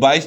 22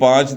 3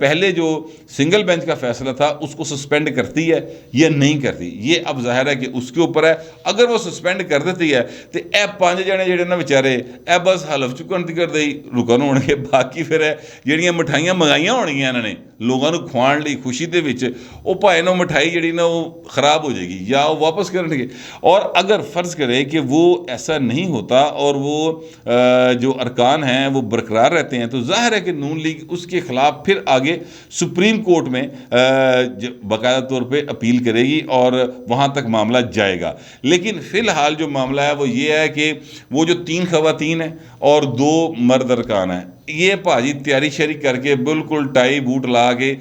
پہلے جو single bench کا فیصلہ تھا اس کو سسپینڈ کرتی ہے یا نہیں کرتی، یہ اب ظاہر ہے کہ اس کے اوپر ہے۔ اگر وہ سسپینڈ کر دیتی ہے تو اے 5 جنے جڑے نا بیچارے اے بس حلف چکن تک کر دئی رکن ہون گے، باقی پھر جڑیاں مٹھائیاں منگائیاں ہونگیاں انہوں نے لوگوں کو کھوان لی خوشی دے وچ، وہ بھائی نا مٹھائی جڑی نا وہ خراب ہو جائے گی یا وہ واپس کرنے گے۔ اور اگر فرض کرے کہ وہ ایسا نہیں ہوتا اور وہ جو ارکان ہیں وہ برقرار رہتے ہیں، تو ظاہر ہے کہ نون لیگ اس کے خلاف پھر آگے سپریم کورٹ میں باقاعدہ طور پہ اپیل کرے گی اور وہاں تک معاملہ جائے گا۔ لیکن فی الحال جو معاملہ ہے وہ یہ ہے کہ وہ جو 3 خواتین ہیں اور 2 مرد ارکان ہیں، یہ بھاجی تیاری شیاری کر کے بالکل ٹائی بوٹ لا کے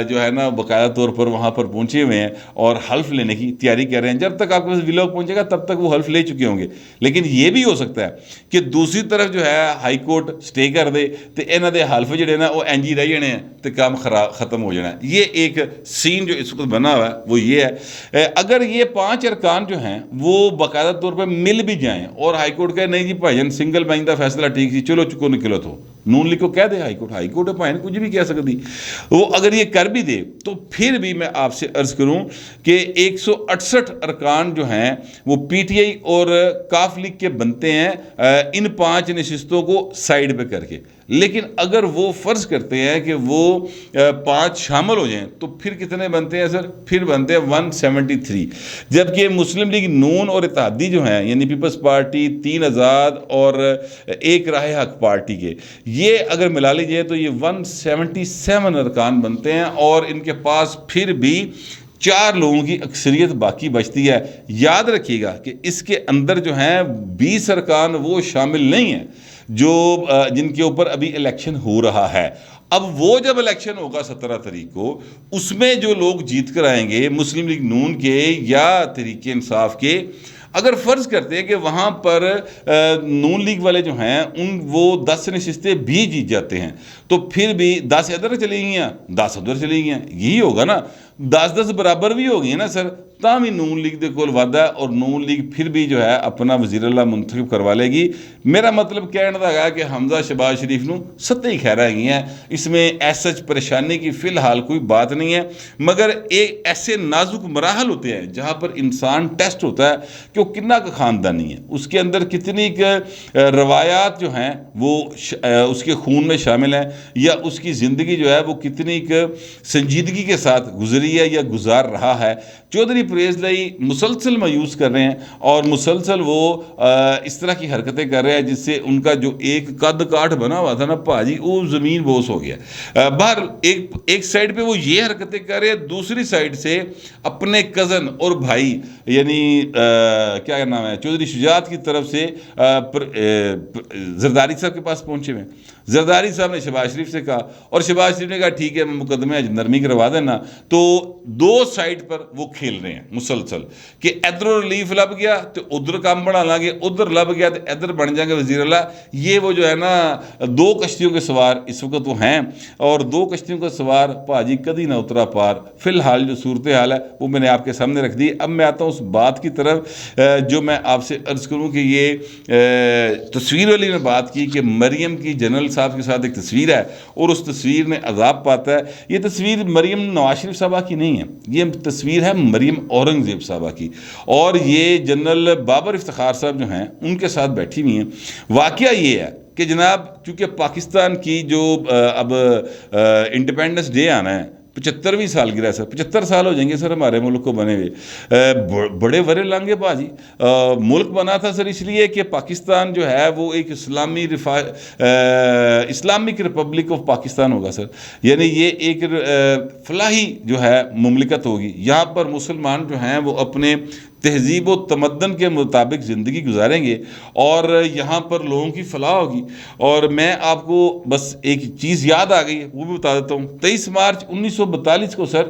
جو ہے نا باقاعدہ طور پر وہاں پر پہنچے ہوئے ہیں اور حلف لینے کی تیاری کر رہے ہیں۔ جب تک آپ کے پاس ولاگ پہنچے گا تب تک وہ حلف لے چکے ہوں گے، لیکن یہ بھی ہو سکتا ہے کہ دوسری طرف جو ہے ہائی کورٹ سٹے کر دے تو انہوں دے حلف جڑے نا وہ اینجی رہ جانے ہیں تو کام ختم ہو جانا ہے۔ یہ ایک سین جو اس وقت بنا ہوا ہے وہ یہ ہے، اگر یہ 5 ارکان جو ہیں وہ باقاعدہ طور پر مل بھی جائیں اور ہائی کورٹ کہے نہیں جی بھائی جان سنگل بینچ کا فیصلہ ٹھیک سی، چلو چکو نکلو، تو نون لیگ کو کہہ دے ہائی کورٹ بھائی کچھ بھی کہہ سکتی، وہ اگر یہ کر بھی دے تو پھر بھی میں آپ سے عرض کروں کہ 168 ارکان جو ہیں وہ پی ٹی آئی اور کاف لیگ کے بنتے ہیں ان 5 نشستوں کو سائیڈ پہ کر کے۔ لیکن اگر وہ فرض کرتے ہیں کہ وہ 5 شامل ہو جائیں تو پھر کتنے بنتے ہیں سر؟ پھر بنتے ہیں 173، جبکہ مسلم لیگ نون اور اتحادی جو ہیں یعنی پیپلز پارٹی، 3 آزاد اور ایک راہ حق پارٹی کے، یہ اگر ملا لیجئے تو یہ 177 ارکان بنتے ہیں اور ان کے پاس پھر بھی 4 لوگوں کی اکثریت باقی بچتی ہے۔ یاد رکھیے گا کہ اس کے اندر جو ہیں 20 ارکان وہ شامل نہیں ہیں جو جن کے اوپر ابھی الیکشن ہو رہا ہے۔ اب وہ جب الیکشن ہوگا 17 تاریخ کو، اس میں جو لوگ جیت کر آئیں گے مسلم لیگ نون کے یا تحریک انصاف کے، اگر فرض کرتے ہیں کہ وہاں پر نون لیگ والے جو ہیں وہ 10 نشستیں بھی جیت جاتے ہیں تو پھر بھی 10 ادھر چلی گئیں 10 ادھر چلی گئیں، یہی ہوگا نا، 10 برابر بھی ہو گئی نا سر، تاہم نون لیگ دے کول وعدہ ہے اور نون لیگ پھر بھی جو ہے اپنا وزیر اللہ منتخب کروا لے گی۔ میرا مطلب کہنے دا ہے کہ حمزہ شہباز شریف نو ستے ہی خیر گئی ہیں، اس میں ایسا پریشانی کی فی الحال کوئی بات نہیں ہے، مگر ایک ایسے نازک مراحل ہوتے ہیں جہاں پر انسان ٹیسٹ ہوتا ہے کہ وہ کتنا کا خاندانی ہے، اس کے اندر کتنی روایات جو ہیں وہ اس کے خون میں شامل ہیں، یا اس کی زندگی جو ہے وہ کتنی سنجیدگی کے ساتھ گزری ہے یا گزار رہا ہے۔ چودھری پرویز لائی مسلسل مایوس کر رہے ہیں اور مسلسل وہ اس طرح کی حرکتیں کر رہے ہیں جس سے ان کا جو ایک قد کاٹھ بنا ہوا تھا نا پاجی وہ زمین بوس ہو گیا۔ باہر ایک سائیڈ پہ وہ یہ حرکتیں کر رہے ہیں، دوسری سائیڈ سے اپنے کزن اور بھائی یعنی کیا نام ہے چودھری شجاعت کی طرف سے زرداری صاحب کے پاس پہنچے ہوئے ہیں۔ زرداری صاحب نے شہباز شریف سے کہا اور شہباز شریف نے کہا ٹھیک ہے میں مقدمے نرمی کروا دینا، تو 2 سائیڈ پر وہ کھیل رہے ہیں مسلسل کہ ادھر ریلیف لب گیا تو ادھر کام بنا لیں گے، ادھر لب گیا تو ادھر بن جائیں گے وزیر اللہ۔ یہ وہ جو ہے نا 2 کشتیوں کے سوار اس وقت وہ ہیں اور 2 کشتیوں کا سوار پاجی کدی نہ اترا پار۔ فی الحال جو صورتحال ہے وہ میں نے آپ کے سامنے رکھ دی۔ اب میں آتا ہوں اس بات کی طرف جو میں آپ سے عرض کروں کہ یہ تصویر والی نے بات کی کہ مریم کی جنرل صاحب کے ساتھ ایک تصویر ہے اور اس تصویر نے عذاب پاتا ہے۔ یہ تصویر مریم نواز شریف صاحبہ کی نہیں ہے، یہ تصویر ہے مریم اورنگزیب صاحبہ کی، اور یہ جنرل بابر افتخار صاحب جو ہیں ان کے ساتھ بیٹھی ہوئی ہیں۔ واقعہ یہ ہے کہ جناب چونکہ پاکستان کی جو اب انڈیپینڈنس ڈے آنا ہے 75ویں سالگرہ ہے سر، 75 سال ہو جائیں گے سر ہمارے ملک کو بنے ہوئے، بڑے ورے لانگے باجی۔ ملک بنا تھا سر اس لیے کہ پاکستان جو ہے وہ ایک اسلامک ریپبلک آف پاکستان ہوگا سر، یعنی یہ ایک فلاحی جو ہے مملکت ہوگی، یہاں پر مسلمان جو ہیں وہ اپنے تہذیب و تمدن کے مطابق زندگی گزاریں گے اور یہاں پر لوگوں کی فلاح ہوگی۔ اور میں آپ کو بس ایک چیز یاد آ گئی ہے وہ بھی بتا دیتا ہوں۔ 23 مارچ 1942 کو سر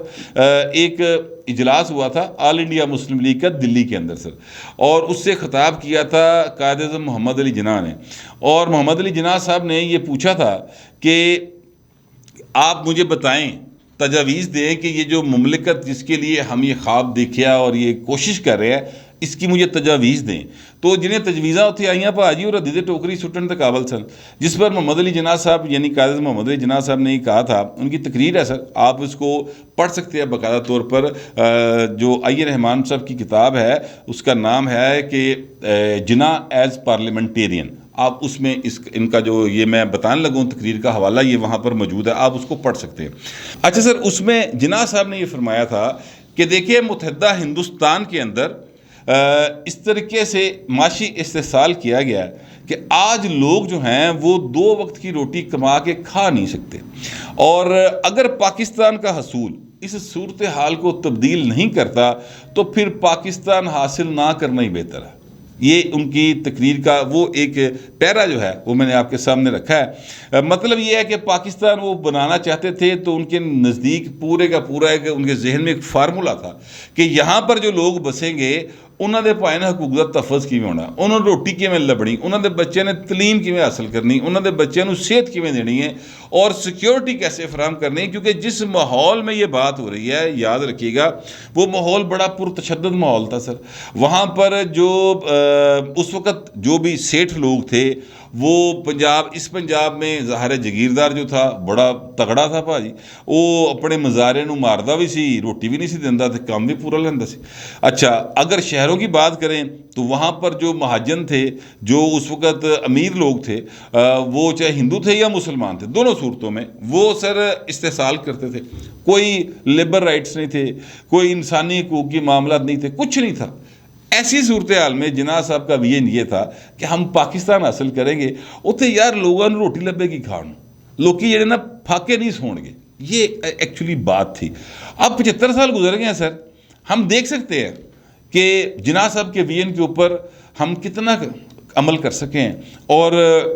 ایک اجلاس ہوا تھا آل انڈیا مسلم لیگ کا دلی کے اندر سر، اور اس سے خطاب کیا تھا قائد اعظم محمد علی جناح نے، اور محمد علی جناح صاحب نے یہ پوچھا تھا کہ آپ مجھے بتائیں، تجاویز دیں کہ یہ جو مملکت جس کے لیے ہم یہ خواب دیکھیا اور یہ کوشش کر رہے ہیں اس کی مجھے تجاویز دیں. تو جنہیں تجویزاں اتنے آئیاں بھاجی اور ردی ٹوکری سٹن تے قابل سن, جس پر محمد علی جناح صاحب یعنی قائد محمد علی جناح صاحب نے یہ کہا تھا, ان کی تقریر ہے سر, آپ اس کو پڑھ سکتے ہیں باقاعدہ طور پر. جو آئی رحمان صاحب کی کتاب ہے اس کا نام ہے کہ جناح ایز پارلیمنٹیرین. آپ اس میں ان کا جو یہ میں بتانے لگوں تقریر کا حوالہ یہ وہاں پر موجود ہے, آپ اس کو پڑھ سکتے ہیں. اچھا سر, اس میں جناح صاحب نے یہ فرمایا تھا کہ دیکھیے متحدہ ہندوستان کے اندر اس طریقے سے معاشی استحصال کیا گیا ہے کہ آج لوگ جو ہیں وہ 2 وقت کی روٹی کما کے کھا نہیں سکتے, اور اگر پاکستان کا حصول اس صورتحال کو تبدیل نہیں کرتا تو پھر پاکستان حاصل نہ کرنا ہی بہتر ہے. یہ ان کی تقریر کا وہ ایک پیرا جو ہے وہ میں نے آپ کے سامنے رکھا ہے. مطلب یہ ہے کہ پاکستان وہ بنانا چاہتے تھے تو ان کے نزدیک پورے کا پورا ہے کہ ان کے ذہن میں ایک فارمولہ تھا کہ یہاں پر جو لوگ بسیں گے انہوں نے پائے حقوق کا تحفظ کیویں ہونا, انہوں نے روٹی کیویں لبنی, انہوں نے بچے نے تعلیم کیویں حاصل کرنی, انہوں نے بچے نے صحت کیویں دینی ہے, اور سیکیورٹی کیسے فراہم کرنی ہے. کیونکہ جس ماحول میں یہ بات ہو رہی ہے یاد رکھیے گا وہ ماحول بڑا پرتشدد ماحول تھا سر. وہاں پر جو اس وقت جو بھی سیٹھ لوگ تھے وہ اس پنجاب میں ظاہر جگیردار جو تھا بڑا تگڑا تھا بھاجی, وہ اپنے مزارے نو ماردا بھی سی, روٹی بھی نہیں سی دیندا تے کام بھی پورا لیندا سی. اچھا اگر شہروں کی بات کریں تو وہاں پر جو مہاجن تھے, جو اس وقت امیر لوگ تھے, وہ چاہے ہندو تھے یا مسلمان تھے, دونوں صورتوں میں وہ سر استحصال کرتے تھے. کوئی لیبر رائٹس نہیں تھے, کوئی انسانی حقوق کی معاملات نہیں تھے, کچھ نہیں تھا. ایسی صورتحال میں جناح صاحب کا ویژن یہ تھا کہ ہم پاکستان حاصل کریں گے, اتنے یار لوگوں نے روٹی لبے گی کھان, لوکی جڑے نا پھاکے نہیں سون گے. یہ ایکچولی بات تھی. اب 75 سال گزر گئے ہیں سر, ہم دیکھ سکتے ہیں کہ جناح صاحب کے ویژن کے اوپر ہم کتنا عمل کر سکیں, اور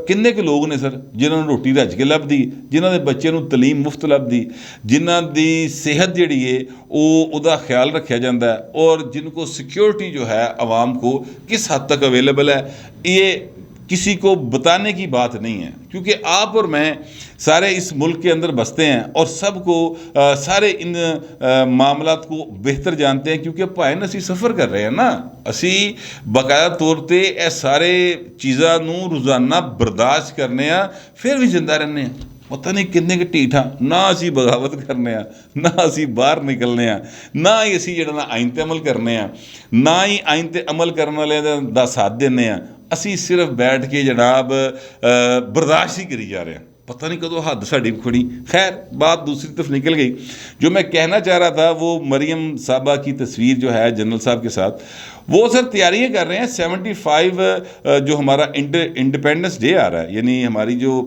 کنے کے لوگ نے سر جنہوں نے روٹی رج کے لب دی, جنہوں نے بچے نو تعلیم مفت لب دی, جنہوں دی صحت جڑی ہے وہ دا خیال رکھا جاتا ہے, اور جن کو سیکیورٹی جو ہے عوام کو کس حد تک اویلیبل ہے یہ کسی کو بتانے کی بات نہیں ہے. کیونکہ آپ اور میں سارے اس ملک کے اندر بستے ہیں اور سب کو سارے ان معاملات کو بہتر جانتے ہیں, کیونکہ بھائن اسی سفر کر رہے ہیں نا, اسی باقاعدہ طور پہ اے سارے چیزاں نو روزانہ برداشت کرنے ہیں, پھر بھی زندہ رہنے ہیں. پتہ نہیں کنے کے ٹھیٹ ہاں, نہ اسی بغاوت کرنے ہیں, نہ اسی باہر نکلنے ہیں, نہ ہی اسی جڑا آئین تے عمل کرنے ہیں, نہ ہی آئین تے عمل کرنے والے دا ساتھ دینے ہیں. اسی صرف بیٹھ کے جناب برداشت ہی کری جا رہے ہیں. پتہ نہیں کدو حد ساڈی کھڑی. خیر بات دوسری طرف نکل گئی. جو میں کہنا چاہ رہا تھا وہ مریم صاحبہ کی تصویر جو ہے جنرل صاحب کے ساتھ, وہ سر تیاریاں کر رہے ہیں 75 جو ہمارا انڈیپینڈنس ڈے آ رہا ہے, یعنی ہماری جو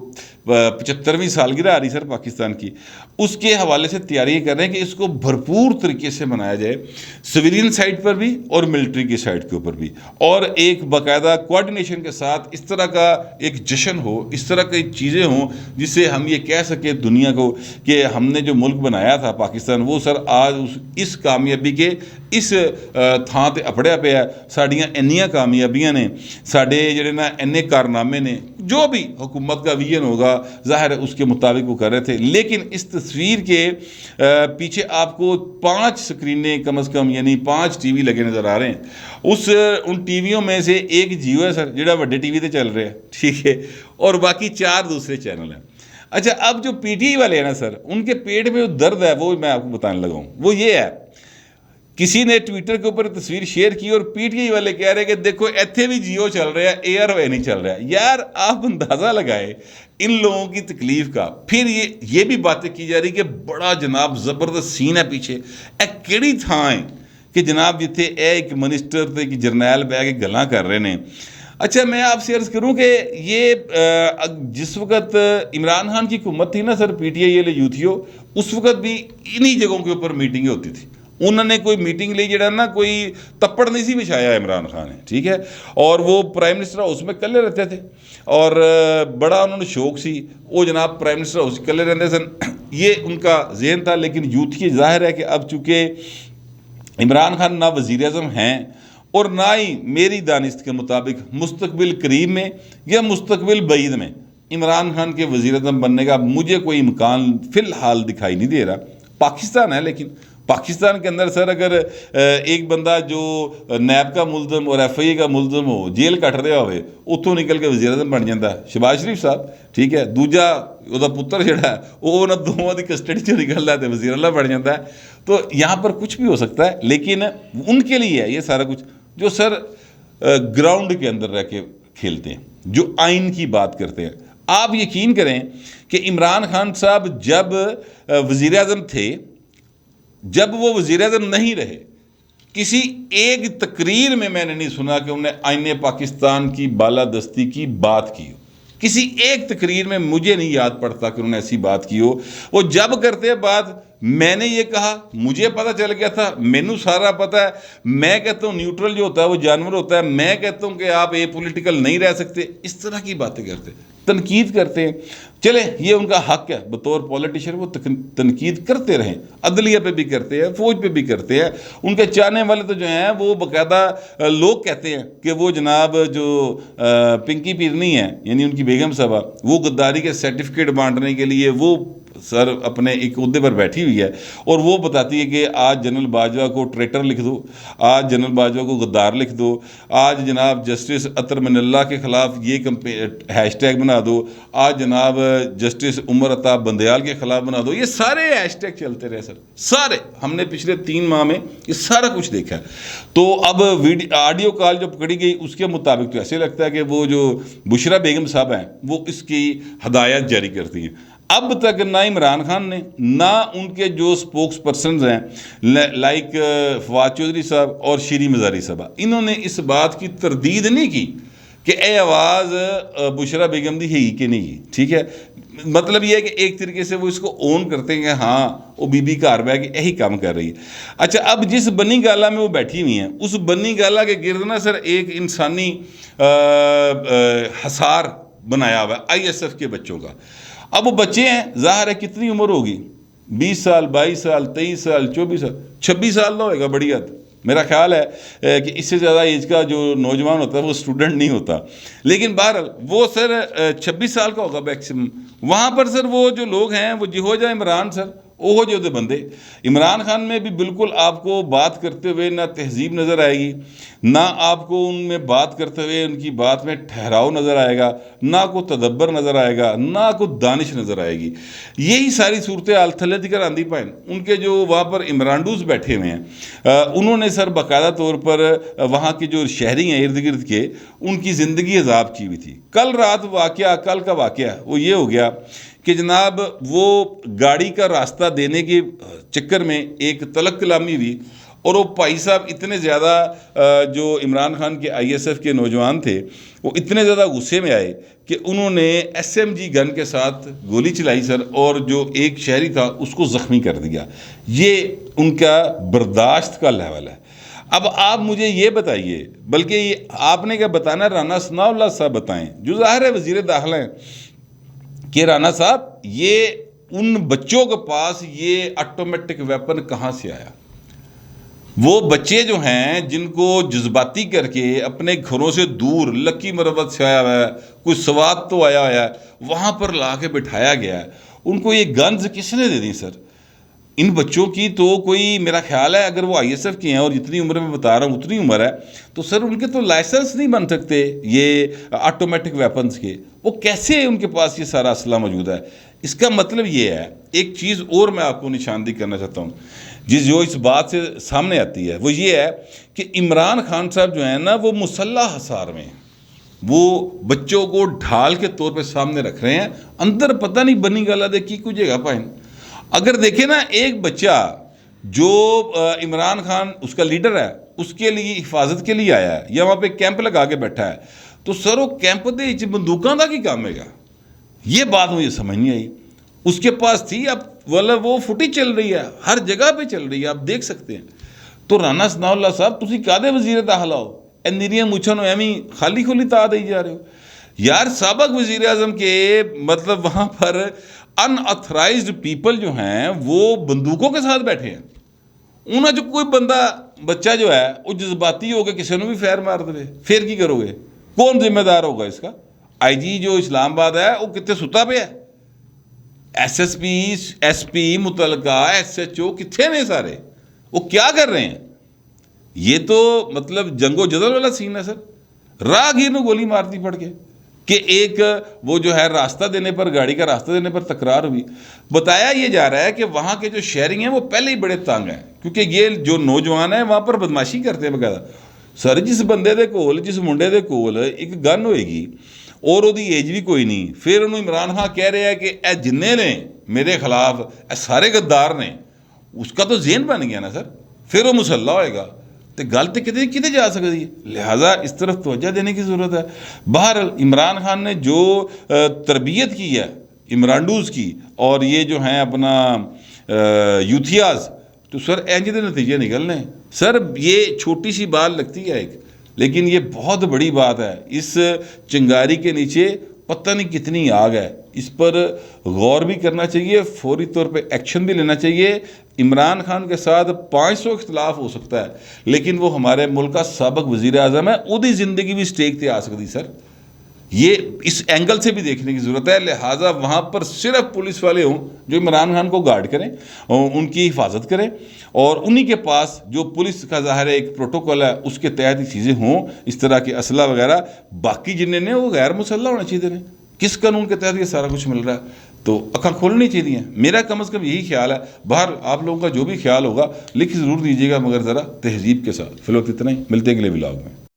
75ویں سالگرہ آ رہی سر پاکستان کی, اس کے حوالے سے تیاریاں کر رہے ہیں کہ اس کو بھرپور طریقے سے منایا جائے, سویلین سائٹ پر بھی اور ملٹری کی سائٹ کے اوپر بھی, اور ایک باقاعدہ کوارڈینیشن کے ساتھ اس طرح کا ایک جشن ہو, اس طرح کی چیزیں ہوں جس سے ہم یہ کہہ سکیں دنیا کو کہ ہم نے جو ملک بنایا تھا پاکستان وہ سر آج اس کامیابی کے اس تھان تے اپڑیا پیا. ساڈیاں انیاں کامیابیاں نے, ساڈے جڑے نا اینے کارنامے نے, جو بھی حکومت کا ویژن ہوگا ظاہر ہے اس کے مطابق وہ کر رہے تھے. لیکن اس تصویر کے پیچھے آپ کو 5 سکرینیں کم از کم یعنی 5 ٹی وی لگے نظر آ رہے ہیں. ان ٹی ویوں میں سے ایک جیو ہے سر جڑا وڈے ٹی وی تے چل رہے ہیں, ٹھیک ہے, اور باقی 4 دوسرے چینل ہیں. اچھا اب جو پی ٹی آئی والے ہیں نا سر, ان کے پیٹ میں جو درد ہے وہ میں آپ کو بتانے لگا ہوں. وہ یہ ہے, کسی نے ٹویٹر کے اوپر تصویر شیئر کی اور پی ٹی آئی والے کہہ رہے ہیں کہ دیکھو ایتھے بھی جیو چل رہا ہے, ایئر وے نہیں چل رہا ہے. یار آپ اندازہ لگائے ان لوگوں کی تکلیف کا. پھر یہ بھی باتیں کی جا رہی کہ بڑا جناب زبردست سین ہے پیچھے. اے کیڑی تھان ہے کہ جناب جتھے اے ایک منسٹر تے ایک جرنیل بہ کے گلاں کر رہے ہیں. اچھا میں آپ سے عرض کروں کہ یہ جس وقت عمران خان کی حکومت تھی نا سر, پی ٹی آئی والے یوتھیو, اس وقت بھی انہی جگہوں کے اوپر میٹنگیں ہوتی تھی. انہوں نے کوئی میٹنگ لی جڑا نا کوئی تپڑ نہیں سی بچھایا عمران خان نے, ٹھیک ہے, اور وہ پرائم منسٹر ہاؤس میں کلے رہتے تھے اور بڑا انہوں نے شوق سی وہ جناب پرائم منسٹر ہاؤس کلے رہتے سن. یہ ان کا ذہن تھا. لیکن یوتھ کی ظاہر ہے کہ اب چونکہ عمران خان نہ وزیر اعظم ہیں اور نہ ہی میری دانست کے مطابق مستقبل قریب میں یا مستقبل بعید میں عمران خان کے وزیر اعظم بننے کا مجھے کوئی امکان فی الحال دکھائی نہیں دے رہا. پاکستان ہے لیکن پاکستان کے اندر سر اگر ایک بندہ جو نیب کا ملزم اور ایف آئی اے کا ملزم ہو جیل کٹ رہا ہوئے اتوں نکل کے وزیر اعظم بن جاتا ہے شہباز شریف صاحب، ٹھیک ہے، دوجا وہ پتر جڑا ہے وہ انہوں دونوں کی کسٹڈی چ نکلتا ہے تو وزیر اللہ بن جاتا ہے. تو یہاں پر کچھ بھی ہو سکتا ہے، لیکن ان کے لیے ہے یہ سارا کچھ جو سر گراؤنڈ کے اندر رہ کے کھیلتے ہیں، جو آئین کی بات کرتے ہیں. آپ یقین کریں کہ عمران خان صاحب جب وزیر اعظم تھے، جب وہ وزیر اعظم نہیں رہے، کسی ایک تقریر میں نے نہیں سنا کہ انہوں نے آئین پاکستان کی بالادستی کی بات کی ہو. کسی ایک تقریر میں مجھے نہیں یاد پڑتا کہ انہوں نے ایسی بات کی ہو. وہ جب کرتے ہیں بات، میں نے یہ کہا، مجھے پتہ چل گیا تھا، مینوں سارا پتہ ہے، میں کہتا ہوں نیوٹرل جو ہوتا ہے وہ جانور ہوتا ہے، میں کہتا ہوں کہ آپ اے پولیٹیکل نہیں رہ سکتے. اس طرح کی باتیں کرتے، تنقید کرتے ہیں. چلے یہ ان کا حق ہے، بطور پولیٹیشین وہ تنقید کرتے رہیں، عدلیہ پہ بھی کرتے ہیں، فوج پہ بھی کرتے ہیں. ان کے چاہنے والے تو جو ہیں وہ باقاعدہ لوگ کہتے ہیں کہ وہ جناب جو پنکی پیرنی ہے یعنی ان کی بیگم صاحبہ، وہ غداری کے سرٹیفکیٹ بانٹنے کے لیے وہ سر اپنے ایک عہدے پر بیٹھی ہوئی ہے اور وہ بتاتی ہے کہ آج جنرل باجوہ کو ٹریٹر لکھ دو، آج جنرل باجوہ کو غدار لکھ دو، آج جناب جسٹس اطہر من اللہ کے خلاف یہ ہیش ٹیگ بنا دو، آج جناب جسٹس عمر عطا بندیال کے خلاف بنا دو. یہ سارے ہیش ٹیگ چلتے رہے سر، سارے ہم نے پچھلے 3 ماہ میں یہ سارا کچھ دیکھا ہے. تو اب آڈیو کال جو پکڑی گئی اس کے مطابق تو ایسے لگتا ہے کہ وہ جو بشرا بیگم صاحب ہیں وہ اس کی ہدایت جاری کرتی ہیں. اب تک نہ عمران خان نے نہ ان کے جو سپوکس پرسنز ہیں لائک فواد چودھری صاحب اور شیریں مزاری صاحبہ، انہوں نے اس بات کی تردید نہیں کی کہ اے آواز بشرا بیگم دی ہے کہ نہیں. ٹھیک ہے، مطلب یہ ہے کہ ایک طریقے سے وہ اس کو اون کرتے ہیں کہ ہاں وہ بی بی گھر بہ کے یہی کام کر رہی ہے. اچھا، اب جس بنی گالا میں وہ بیٹھی ہوئی ہیں اس بنی گالا کے گرد نا سر ایک انسانی حصار بنایا ہوا ہے آئی ایس ایف کے بچوں کا. اب وہ بچے ہیں، ظاہر ہے کتنی عمر ہوگی، 20 سال 22 سال 23 سال 24 سال 26 سال نہ ہوئے گا بڑی حد. میرا خیال ہے کہ اس سے زیادہ ایج کا جو نوجوان ہوتا ہے وہ اسٹوڈنٹ نہیں ہوتا، لیکن بہرحال وہ سر 26 سال کا ہوگا میکسیمم. وہاں پر سر وہ جو لوگ ہیں وہ جہو جا عمران سر وہ جو دے بندے. عمران خان میں بھی بالکل آپ کو بات کرتے ہوئے نہ تہذیب نظر آئے گی، نہ آپ کو ان میں بات کرتے ہوئے ان کی بات میں ٹھہراؤ نظر آئے گا، نہ کوئی تدبر نظر آئے گا، نہ کوئی دانش نظر آئے گی. یہی ساری صورتحال تھلے دیگر آندھی پائیں. ان کے جو وہاں پر عمرانڈوز بیٹھے ہوئے ہیں انہوں نے سر باقاعدہ طور پر وہاں کے جو شہری ہیں ارد گرد کے ان کی زندگی عذاب کی ہوئی تھی. کل رات واقعہ، کل کا واقعہ وہ یہ ہو گیا کہ جناب وہ گاڑی کا راستہ دینے کے چکر میں ایک تلک کلامی ہوئی اور وہ بھائی صاحب اتنے زیادہ جو عمران خان کے آئی ایس ایف کے نوجوان تھے وہ اتنے زیادہ غصے میں آئے کہ انہوں نے ایس ایم جی گن کے ساتھ گولی چلائی سر، اور جو ایک شہری تھا اس کو زخمی کر دیا. یہ ان کا برداشت کا لیول ہے. اب آپ مجھے یہ بتائیے، بلکہ یہ آپ نے کیا بتانا، رانا ثناء اللہ صاحب بتائیں جو ظاہر ہے وزیر داخلہ ہیں، کہ رانا صاحب یہ ان بچوں کے پاس یہ آٹومیٹک ویپن کہاں سے آیا؟ وہ بچے جو ہیں جن کو جذباتی کر کے اپنے گھروں سے دور لکی مروت سے آیا ہوا ہے، کوئی سوات تو آیا ہوا ہے، وہاں پر لا کے بٹھایا گیا ہے، ان کو یہ گنز کس نے دے دی سر؟ ان بچوں کی تو کوئی میرا خیال ہے اگر وہ آئی ایس ایف کی ہیں اور جتنی عمر میں بتا رہا ہوں اتنی عمر ہے تو سر ان کے تو لائسنس نہیں بن سکتے یہ آٹومیٹک ویپنز کے. وہ کیسے ان کے پاس یہ سارا اسلحہ موجود ہے؟ اس کا مطلب یہ ہے، ایک چیز اور میں آپ کو نشاندہی کرنا چاہتا ہوں جو اس بات سے سامنے آتی ہے، وہ یہ ہے کہ عمران خان صاحب جو ہیں نا وہ مسلح حصار میں وہ بچوں کو ڈھال کے طور پہ سامنے رکھ رہے ہیں. اندر پتہ نہیں بنی گالا دے کی کچھ جگہ پائیں. اگر دیکھیں نا ایک بچہ جو عمران خان اس کا لیڈر ہے اس کے لیے حفاظت کے لیے آیا ہے یا وہاں پہ کیمپ لگا کے بیٹھا ہے تو سر وہ کیمپ دے بندوقاں دا کی کام ہے گا؟ یہ بات مجھے سمجھ نہیں آئی. اس کے پاس تھی، اب وہ فوٹیج چل رہی ہے، ہر جگہ پہ چل رہی ہے، آپ دیکھ سکتے ہیں. تو رانا ثناء اللہ صاحب تسی کادے وزیر داخلہ ہو؟ نیریاں مچھاں نو ایویں خالی کھولی تا دئی جا رہے ہو یار. سابق وزیر اعظم کے مطلب وہاں پر ان اتھرائزڈ پیپل جو ہیں وہ بندوقوں کے ساتھ بیٹھے ہیں. انہیں جو کوئی بندہ بچہ جو ہے وہ جذباتی ہو کے کسی نے بھی فیر مار دے پھر کی کرو گے؟ کون ذمہ دار ہوگا اس کا؟ آئی جی جو اسلام آباد ہے وہ کتنے ستا پہ ہے؟ S S P S P متعلقہ ایس ایچ او کتنے نے سارے؟ وہ کیا کر رہے ہیں؟ یہ تو مطلب جنگ و جدل والا سین ہے سر. راہگیر نے گولی مار دی پڑ کے کہ ایک وہ جو ہے راستہ دینے پر، گاڑی کا راستہ دینے پر تکرار ہوئی. بتایا یہ جا رہا ہے کہ وہاں کے جو شہری ہیں وہ پہلے ہی بڑے تنگ ہیں، کیونکہ یہ جو نوجوان ہیں وہاں پر بدماشی کرتے ہیں باقاعدہ. سر جس بندے دے کول، جس منڈے دے کول ایک گن ہوئے گی اور وہ ایج بھی کوئی نہیں، پھر انہوں عمران خان کہہ رہے ہیں کہ اے جننے نے میرے خلاف اے سارے غدار نے، اس کا تو ذہن بن گیا نا سر. پھر وہ مسلح ہوئے گا تو گل تو کتنے جا سکتی ہے. لہٰذا اس طرف توجہ دینے کی ضرورت ہے. بہرحال عمران خان نے جو تربیت کی ہے عمرانڈوز کی، اور یہ جو ہیں اپنا یوتھیاز، تو سر اینج دے نتیجے نکلنے ہیں. سر یہ چھوٹی سی بات لگتی ہے ایک، لیکن یہ بہت بڑی بات ہے. اس چنگاری کے نیچے پتہ نہیں کتنی آگ ہے. اس پر غور بھی کرنا چاہیے، فوری طور پہ ایکشن بھی لینا چاہیے. عمران خان کے ساتھ 500 اختلاف ہو سکتا ہے، لیکن وہ ہمارے ملک کا سابق وزیر اعظم ہے، وہی زندگی بھی سٹیک تے آ سکتی سر. یہ اس اینگل سے بھی دیکھنے کی ضرورت ہے. لہٰذا وہاں پر صرف پولیس والے ہوں جو عمران خان کو گارڈ کریں، ان کی حفاظت کریں، اور انہی کے پاس جو پولیس کا ظاہر ہے ایک پروٹوکول ہے اس کے تحت ہی چیزیں ہوں. اس طرح کے اسلحہ وغیرہ باقی جنہیں نے وہ غیر مسلح ہونا چاہیے نے. کس قانون کے تحت یہ سارا کچھ مل رہا ہے؟ تو اکھاں کھولنی چاہیے. میرا کم از کم یہی خیال ہے. باہر آپ لوگوں کا جو بھی خیال ہوگا لکھ ضرور دیجیے گا، مگر ذرا تہذیب کے ساتھ. فی الوقت اتنا ہی، ملتے ہیں اگلے ولاگ میں.